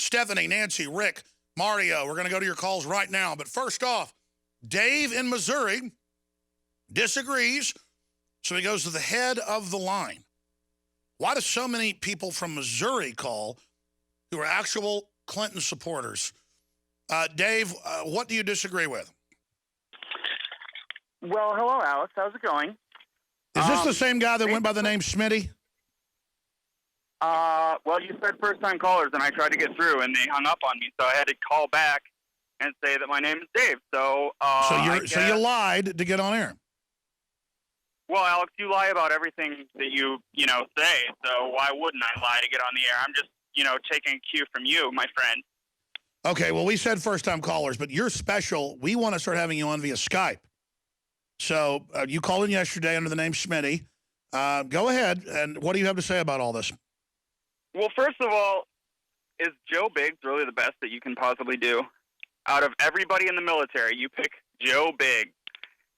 Stephanie, Nancy, Rick, Mario. We're going to go to your calls right now. But first off, Dave in Missouri disagrees, so he goes to the head of the line. Why do so many people from Missouri call who are actual Clinton supporters? Dave, what do you disagree with? Well, hello, Alex. How's it going? Is this the same guy that went by the name Smitty? Well, you said first-time callers, and I tried to get through, and they hung up on me, so I had to call back and say that my name is Dave. So you lied to get on air. Well, Alex, you lie about everything that you say, so why wouldn't I lie to get on the air? I'm just, taking a cue from you, my friend. Okay, well, we said first-time callers, but you're special. We want to start having you on via Skype. So you called in yesterday under the name Smitty. Go ahead, and what do you have to say about all this? Well, first of all, is Joe Biggs really the best that you can possibly do? Out of everybody in the military, you pick Joe Biggs.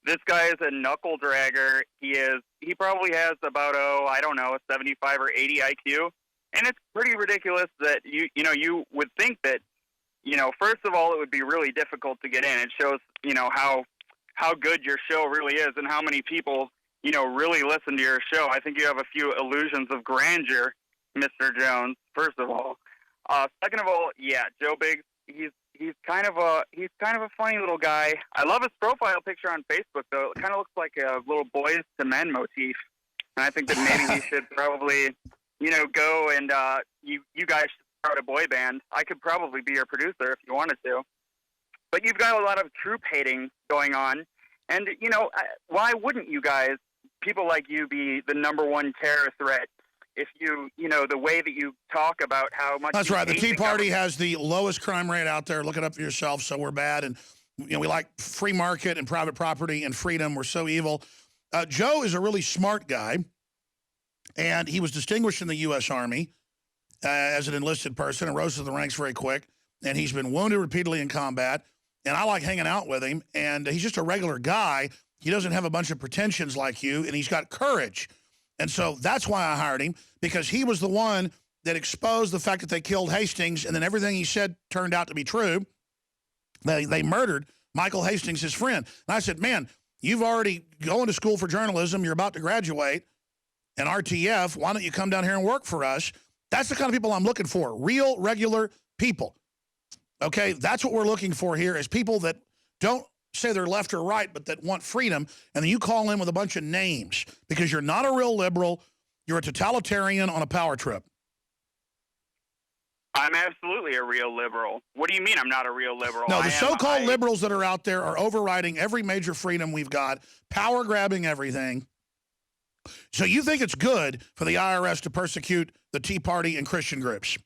This guy is a knuckle dragger. He probably has about, a 75 or 80 IQ. And it's pretty ridiculous that you would think that, first of all, it would be really difficult to get in. It shows, how good your show really is and how many people, really listen to your show. I think you have a few illusions of grandeur, Mr. Jones, first of all. Second of all, yeah, Joe Biggs, he's kind of a funny little guy. I love his profile picture on Facebook, though. It kind of looks like a little Boys to Men motif. And I think that maybe he should probably, go and you guys should start a boy band. I could probably be your producer if you wanted to. But you've got a lot of troop hating going on. And, why wouldn't you guys, people like you, be the number one terror threat if the way that you talk about how much... That's right. The Tea Party has the lowest crime rate out there. Look it up for yourself. So we're bad. And, we like free market and private property and freedom. We're so evil. Joe is a really smart guy. And he was distinguished in the U.S. Army as an enlisted person and rose to the ranks very quick. And he's been wounded repeatedly in combat. And I like hanging out with him. And he's just a regular guy. He doesn't have a bunch of pretensions like you. And he's got courage. And so that's why I hired him, because he was the one that exposed the fact that they killed Hastings, and then everything he said turned out to be true. They murdered Michael Hastings, his friend. And I said, man, you've already going to school for journalism. You're about to graduate. And RTF, why don't you come down here and work for us? That's the kind of people I'm looking for, real, regular people. Okay, that's what we're looking for here, is people that don't say they're left or right, but that want freedom, and then you call in with a bunch of names because you're not a real liberal. You're a totalitarian on a power trip. I'm absolutely a real liberal. What do you mean I'm not a real liberal? No, the so-called liberals that are out there are overriding every major freedom we've got, power-grabbing everything. So you think it's good for the IRS to persecute the Tea Party and Christian groups?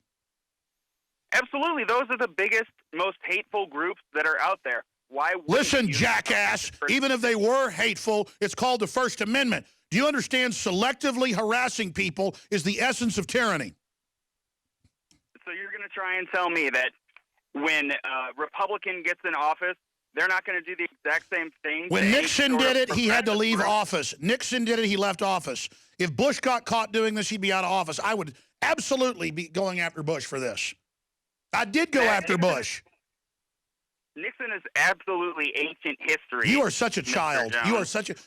Absolutely. Those are the biggest, most hateful groups that are out there. Why? Listen, jackass, even if they were hateful, it's called the First Amendment. Do you understand selectively harassing people is the essence of tyranny? So you're going to try and tell me that when a Republican gets in office, they're not going to do the exact same thing? When Nixon did it, he had to leave office. Nixon did it, he left office. If Bush got caught doing this, he'd be out of office. I would absolutely be going after Bush for this. I did go after Bush. Nixon is absolutely ancient history. You are such a child.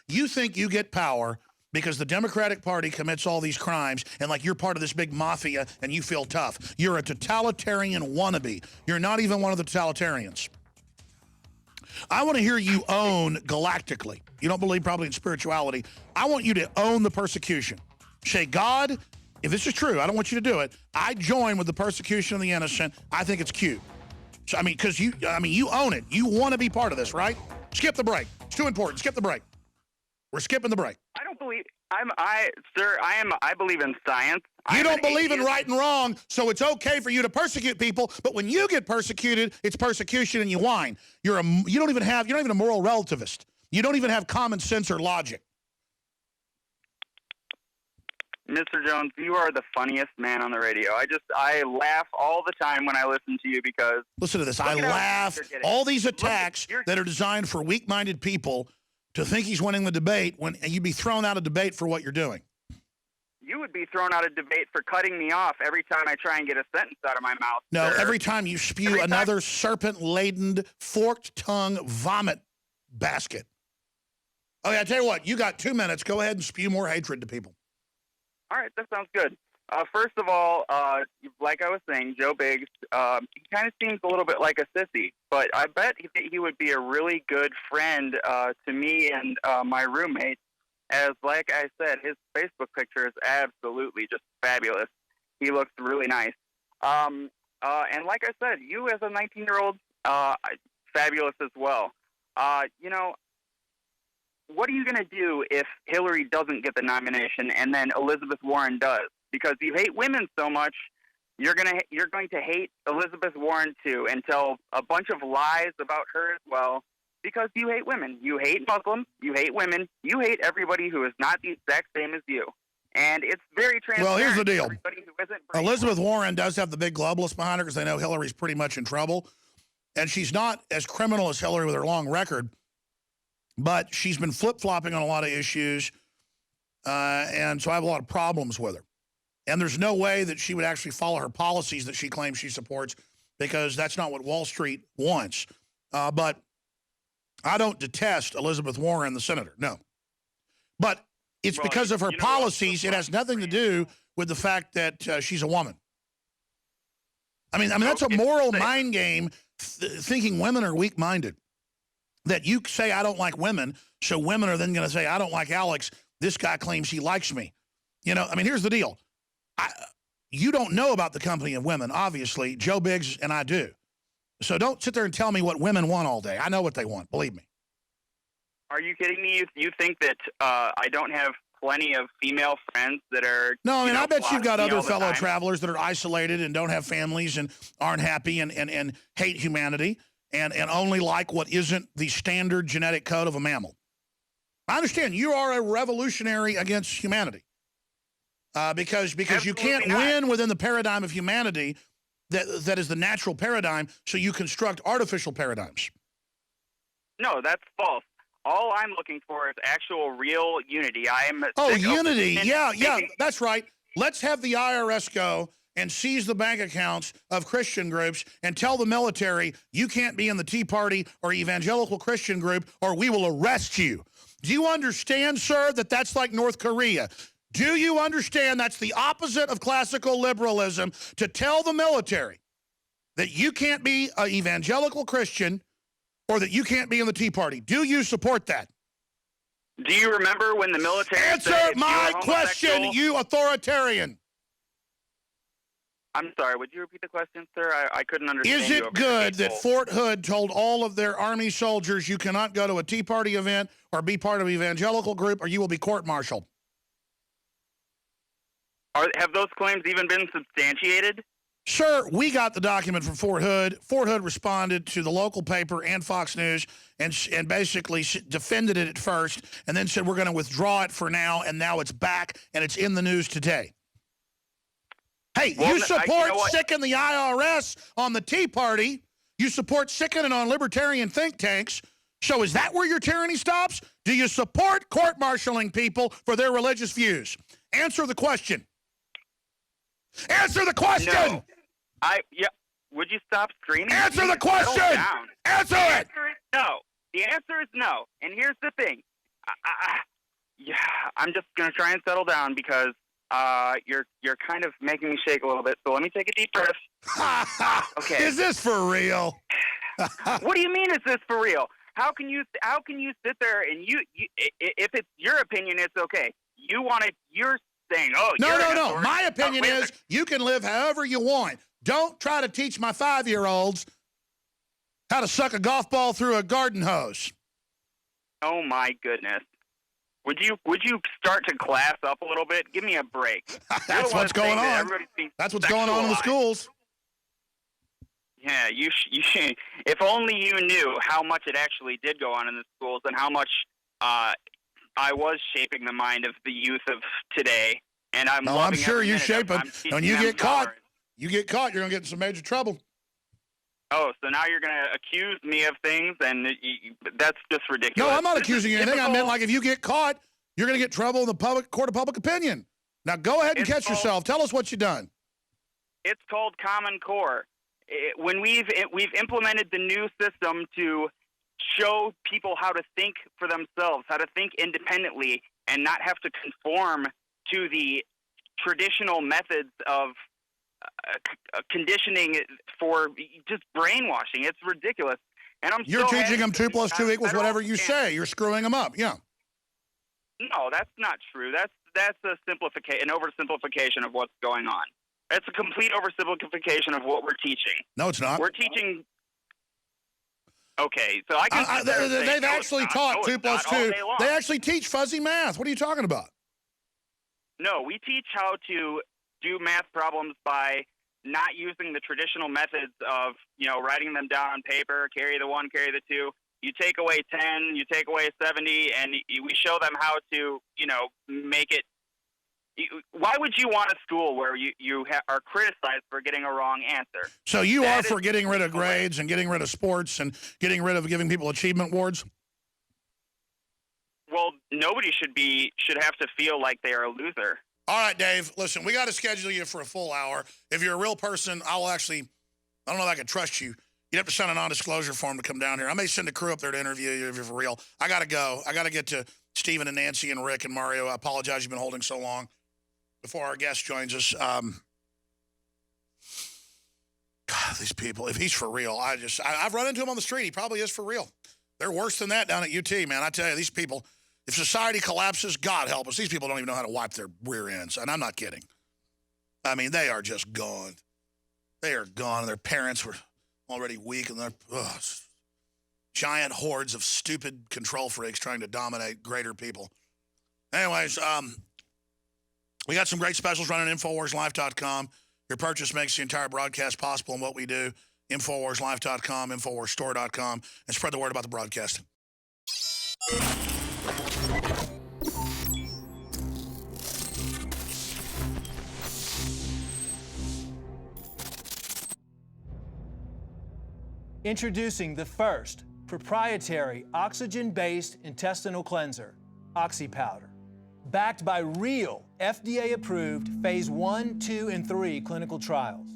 You think you get power because the Democratic Party commits all these crimes and like you're part of this big mafia and you feel tough. You're a totalitarian wannabe. You're not even one of the totalitarians. I want to hear you own galactically. You don't believe probably in spirituality. I want you to own the persecution. Say, God, if this is true, I don't want you to do it. I join with the persecution of the innocent. I think it's cute. So, because you own it. You want to be part of this, right? Skip the break. It's too important. Skip the break. We're skipping the break. I don't believe, I believe in science. You don't believe in right and wrong, so it's okay for you to persecute people, but when you get persecuted, it's persecution and you whine. You're not even a moral relativist. You don't even have common sense or logic. Mr. Jones, you are the funniest man on the radio. I laugh all the time when I listen to you because... Listen to this. I laugh. All these attacks that are designed for weak-minded people to think he's winning the debate when you'd be thrown out of debate for what you're doing. You would be thrown out of debate for cutting me off every time I try and get a sentence out of my mouth. No, sir. every time you spew another serpent-laden, forked-tongue vomit basket. Okay, I tell you what, you got 2 minutes. Go ahead and spew more hatred to people. All right, that sounds good. First of all, like I was saying, Joe Biggs, he kind of seems a little bit like a sissy, but I bet he would be a really good friend to me and my roommate. As like I said, his Facebook picture is absolutely just fabulous. He looks really nice. And like I said, you as a 19-year-old, fabulous as well. You know, what are you going to do if Hillary doesn't get the nomination and then Elizabeth Warren does? Because you hate women so much, you're going to hate Elizabeth Warren too, and tell a bunch of lies about her as well. Because you hate women. You hate Muslims. You hate women. You hate everybody who is not the exact same as you. And it's very transparent. Well, here's the deal. Everybody who isn't Elizabeth Warren does have the big globalists behind her because they know Hillary's pretty much in trouble. And she's not as criminal as Hillary with her long record, but she's been flip-flopping on a lot of issues. And so I have a lot of problems with her. And there's no way that she would actually follow her policies that she claims she supports because that's not what Wall Street wants. But I don't detest Elizabeth Warren, the senator, no. But it's because of her policies. It has nothing to do with the fact that she's a woman. I mean, that's a moral mind game, thinking women are weak-minded. That you say, I don't like women, so women are then going to say, I don't like Alex. This guy claims he likes me. You know, I mean, here's the deal. You don't know about the company of women, obviously. Joe Biggs and I do. So don't sit there and tell me what women want all day. I know what they want, believe me. Are you kidding me? You think that I don't have plenty of female friends that are... No, I mean, I bet you've got other fellow travelers that are isolated and don't have families and aren't happy and hate humanity and only like what isn't the standard genetic code of a mammal. I understand you are a revolutionary against humanity because you can't win within the paradigm of humanity that is the natural paradigm, so you construct artificial paradigms. No, that's false. All I'm looking for is actual, real unity. Unity. Yeah, that's right. Let's have the IRS go and seize the bank accounts of Christian groups and tell the military, you can't be in the Tea Party or evangelical Christian group or we will arrest you. Do you understand, sir, that that's like North Korea? Do you understand that's the opposite of classical liberalism, to tell the military that you can't be an evangelical Christian or that you can't be in the Tea Party? Do you support that? Do you remember when the military Answer my question, you authoritarian. I'm sorry, would you repeat the question, sir? I couldn't understand. Is it good that Fort Hood told all of their Army soldiers you cannot go to a Tea Party event or be part of an evangelical group or you will be court-martialed? Have those claims even been substantiated? Sir, we got the document from Fort Hood. Fort Hood responded to the local paper and Fox News and basically defended it at first and then said we're going to withdraw it for now, and now it's back and it's in the news today. Hey, well, you support sicking the IRS on the Tea Party. You support sickening on libertarian think tanks. So is that where your tyranny stops? Do you support court-martialing people for their religious views? Answer the question. Answer the question! No. Would you stop screaming? Answer the question! Answer it! The answer is no. The answer is no. And here's the thing. I'm just going to try and settle down because you're kind of making me shake a little bit. So let me take a deep breath. Okay. Is this for real? What do you mean is this for real? How can you sit there and you if it's your opinion, it's okay. You're saying, no. My opinion is you can live however you want. Don't try to teach my 5-year-olds how to suck a golf ball through a garden hose. Oh my goodness. Would you start to class up a little bit? Give me a break. That's what's going on. That's what's going on in the schools. Yeah, you if only you knew how much it actually did go on in the schools and how much I was shaping the mind of the youth of today, and I'm sure you shape them. When you get caught, you're going to get in some major trouble. Oh, so now you're going to accuse me of things, and that's just ridiculous. No, I'm not accusing you of anything. I meant like if you get caught, you're going to get trouble in the court of public opinion. Now go ahead and It's catch called- yourself. Tell us what you've done. It's called Common Core. When we've implemented the new system to show people how to think for themselves, how to think independently, and not have to conform to the traditional methods of conditioning for just brainwashing. It's ridiculous. And You're so teaching them 2 + 2 = whatever you Yeah. say. You're screwing them up. Yeah. No, that's not true. That's an oversimplification of what's going on. It's a complete oversimplification of what we're teaching. No, it's not. We're teaching. Okay, so I can. They've actually taught 2 + 2. They actually teach fuzzy math. What are you talking about? No, we teach how to do math problems by not using the traditional methods of, writing them down on paper, carry the 1, carry the 2. You take away 10, you take away 70, and we show them how to, make it. Why would you want a school where you are criticized for getting a wrong answer? So you are for getting rid of grades and getting rid of sports and getting rid of giving people achievement awards? Well, nobody should have to feel like they are a loser. All right, Dave, listen, we got to schedule you for a full hour. If you're a real person, I don't know if I can trust you. You'd have to sign a non-disclosure form to come down here. I may send a crew up there to interview you if you're for real. I got to go. I got to get to Stephen and Nancy and Rick and Mario. I apologize you've been holding so long before our guest joins us. God, these people, if he's for real, I've run into him on the street. He probably is for real. They're worse than that down at UT, man. I tell you, these people, if society collapses, God help us. These people don't even know how to wipe their rear ends. And I'm not kidding. I mean, they are just gone. They are gone. Their parents were already weak, and they're giant hordes of stupid control freaks trying to dominate greater people. Anyways, we got some great specials running at InfoWarsLife.com. Your purchase makes the entire broadcast possible in what we do. InfoWarsLife.com, InfoWarsStore.com, and spread the word about the broadcasting. Introducing the first proprietary oxygen-based intestinal cleanser, OxyPowder. Backed by real FDA-approved phase 1, 2, and 3 clinical trials.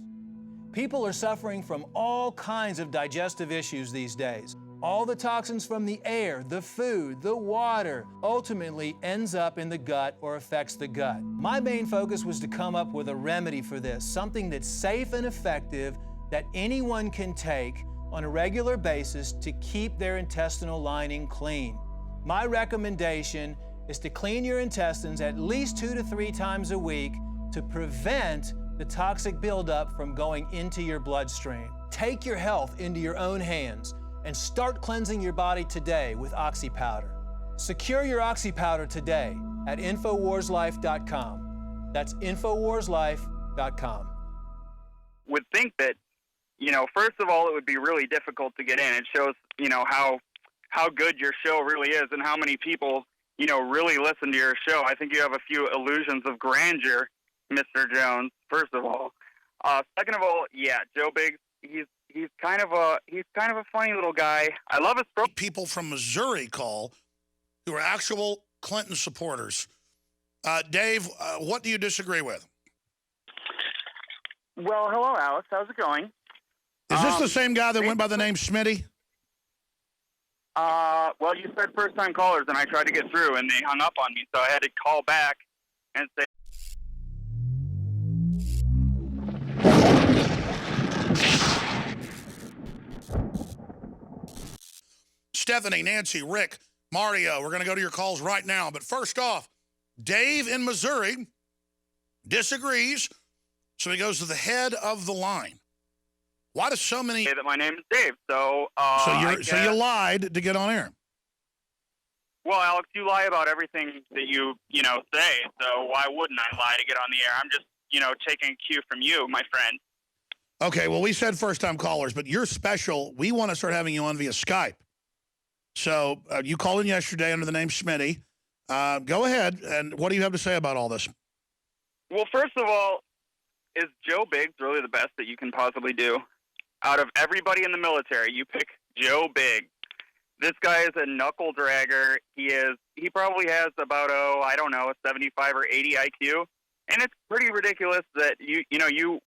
People are suffering from all kinds of digestive issues these days. All the toxins from the air, the food, the water, ultimately ends up in the gut or affects the gut. My main focus was to come up with a remedy for this, something that's safe and effective that anyone can take on a regular basis to keep their intestinal lining clean. My recommendation is to clean your intestines at least 2 to 3 times a week to prevent the toxic buildup from going into your bloodstream. Take your health into your own hands and start cleansing your body today with OxyPowder. Secure your OxyPowder today at InfoWarsLife.com. That's InfoWarsLife.com. Would think that, first of all, it would be really difficult to get in. It shows, how good your show really is and how many people, really listen to your show. I think you have a few illusions of grandeur, Mr. Jones, first of all. Second of all, yeah, Joe Biggs, he's kind of a funny little guy. I love his program. People from Missouri call who are actual Clinton supporters. Dave, what do you disagree with? Well, hello, Alex. How's it going? Is this the same guy that went by the name Smitty? Well, you said first-time callers, and I tried to get through, and they hung up on me, so I had to call back and say. Stephanie, Nancy, Rick, Mario, we're going to go to your calls right now. But first off, Dave in Missouri disagrees, so he goes to the head of the line. Why do so many... Say that my name is Dave, so... So you lied to get on air. Well, Alex, you lie about everything that you say, so why wouldn't I lie to get on the air? I'm just, taking a cue from you, my friend. Okay, well, we said first-time callers, but you're special. We want to start having you on via Skype. So you called in yesterday under the name Smitty. Go ahead, and what do you have to say about all this? Well, first of all, is Joe Biggs really the best that you can possibly do? Out of everybody in the military, you pick Joe Biggs. This guy is a knuckle dragger. He probably has about, a 75 or 80 IQ, And it's pretty ridiculous that you